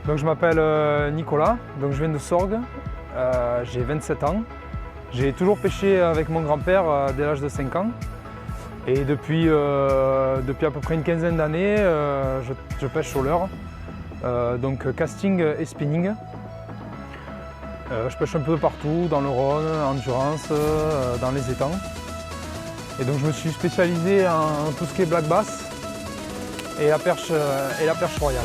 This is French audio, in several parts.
Donc je m'appelle Nicolas, donc je viens de Sorgues, j'ai 27 ans. J'ai toujours pêché avec mon grand-père dès l'âge de 5 ans. Et depuis à peu près une quinzaine d'années, je pêche au leurre, donc casting et spinning. Je pêche un peu partout, dans le Rhône, endurance, dans les étangs. Et donc je me suis spécialisé en tout ce qui est black bass et la perche royale.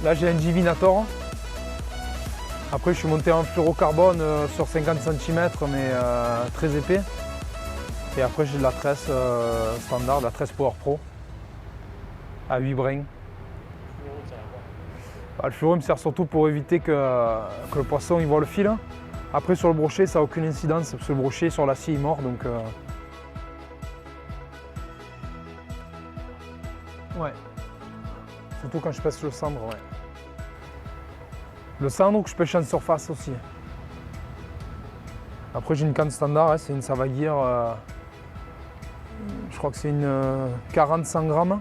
Là j'ai un Divinator. Après je suis monté en fluorocarbone sur 50 cm mais très épais. Et après j'ai de la tresse standard, de la tresse Power Pro à 8 brins. Le fluoro me sert surtout pour éviter que le poisson il voit le fil. Après sur le brochet ça n'a aucune incidence parce que le brochet sur l'acier il mord donc. Ouais. Surtout quand je pêche le cendre, ouais. Le cendre que je pêche en surface aussi. Après j'ai une canne standard, hein, c'est une Savagir, je crois que c'est une 40-100 grammes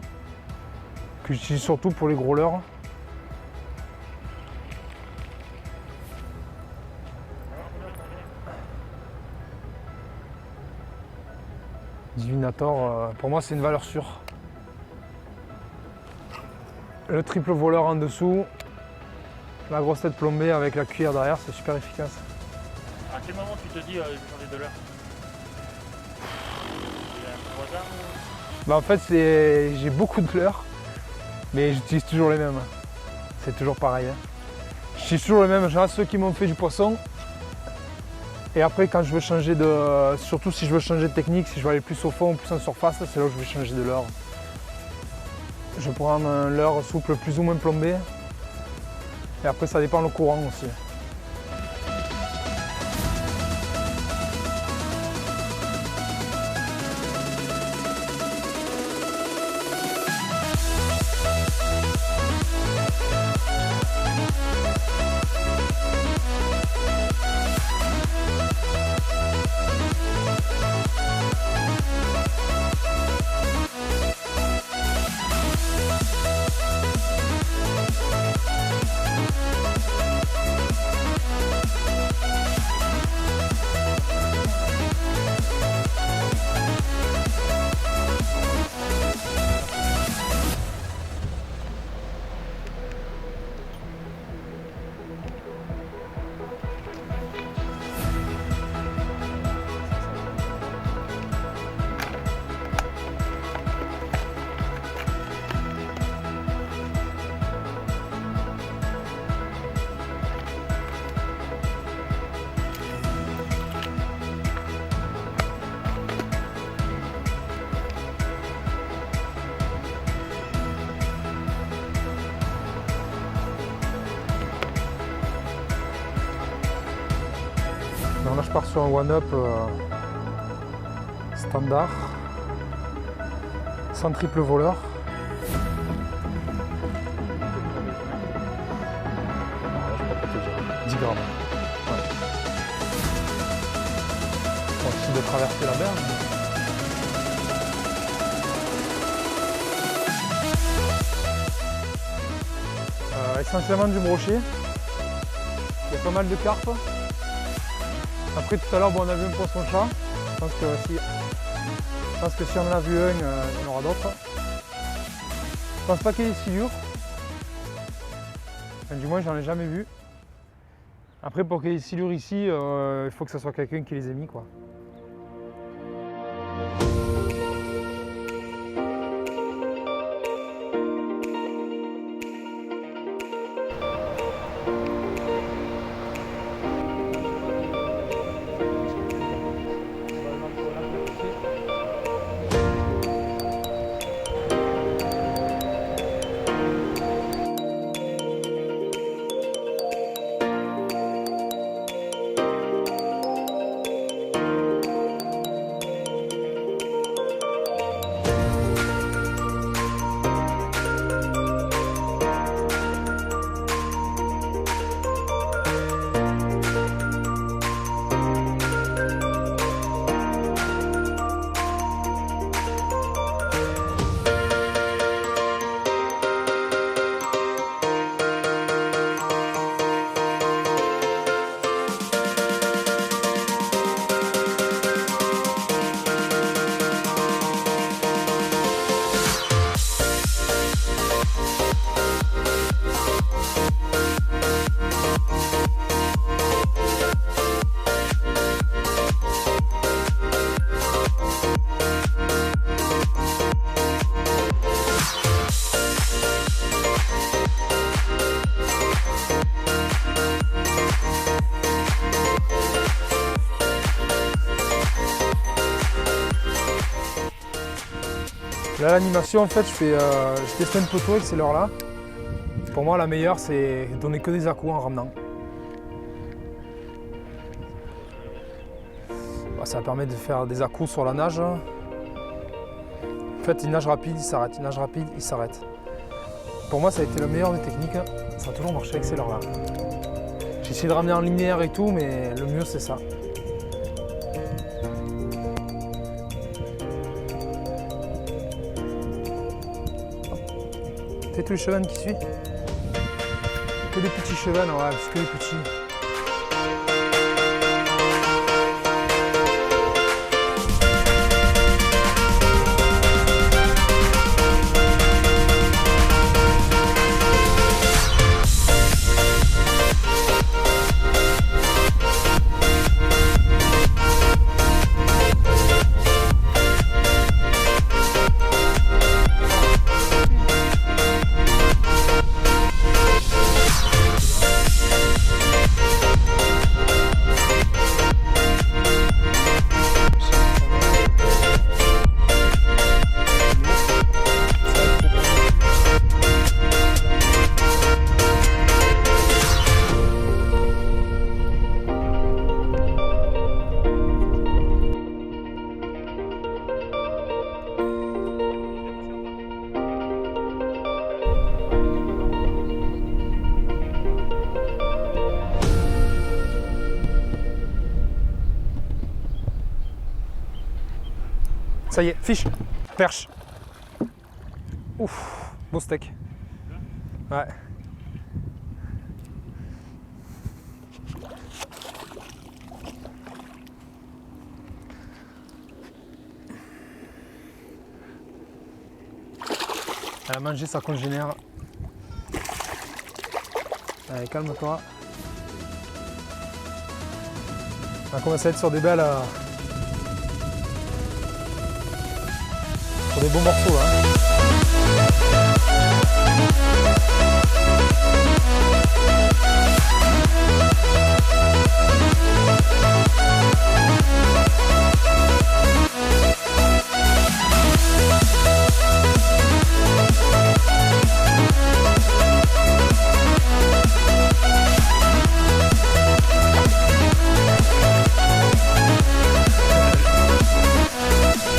que j'utilise surtout pour les gros leurres. Divinator, pour moi c'est une valeur sûre. Le triple voleur en dessous, la grosse tête plombée avec la cuillère derrière, c'est super efficace. À quel moment tu te dis je vais changer de leurre? En fait j'ai beaucoup de leurres, mais j'utilise toujours les mêmes. C'est toujours pareil. Hein. J'utilise toujours les mêmes, genre ceux qui m'ont fait du poisson. Et après quand je veux changer de. Surtout si je veux changer de technique, si je veux aller plus au fond ou plus en surface, c'est là où je vais changer de leurre. Je prends un leurre souple plus ou moins plombé. Et après ça dépend le courant aussi. Donc là je pars sur un one-up standard, sans triple voleur. Alors là, je peux pas te dire, 10 grammes. Ouais. On va essayer de traverser la berge. Essentiellement du brochet. Il y a pas mal de carpes. Après tout à l'heure on a vu un poisson-chat. Je pense que si on en a vu un, il y en aura d'autres. Je pense pas qu'il y ait des silures. Enfin, du moins j'en ai jamais vu. Après pour qu'il y ait des silures ici, il faut que ce soit quelqu'un qui les ait mis quoi. Là, l'animation, en fait, je teste un poteau avec ces leurres-là. Pour moi, la meilleure, c'est donner que des à-coups en ramenant. Ça permet de faire des à-coups sur la nage. En fait, il nage rapide, il s'arrête. Il nage rapide, il s'arrête. Pour moi, ça a été la meilleure des techniques. Ça a toujours marché avec ces leurres-là. J'ai essayé de ramener en linéaire et tout, mais le mieux, c'est ça. C'est tout le cheval qui suit. Que des petits chevaux, ouais, parce que les petits. Ça y est, fiche, perche. Ouf, beau steak. Ouais. Elle a mangé sa congénère. Allez, calme-toi. On va commencer à être sur des belles... Sur des beaux morceaux là.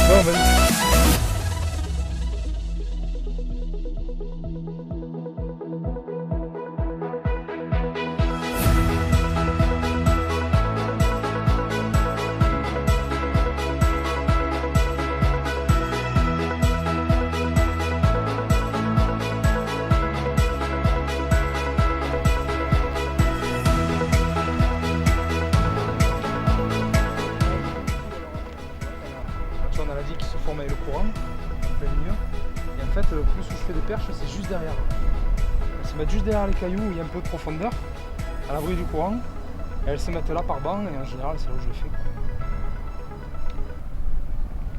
Bon, vas-y. On a la digue qui se forme avec le courant, en plein milieu. Et en fait, le plus où je fais des perches, c'est juste derrière. Elles se mettent juste derrière les cailloux où il y a un peu de profondeur, à l'abri du courant. Et elles se mettent là par banc, et en général, c'est là où je les fais.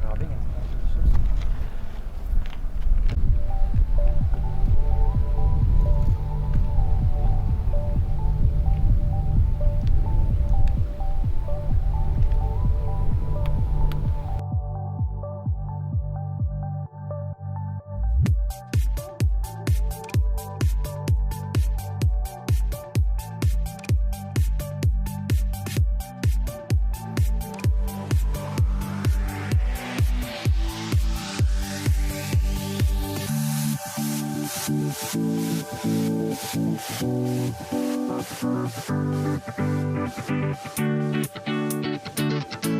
Regardez, Thank you.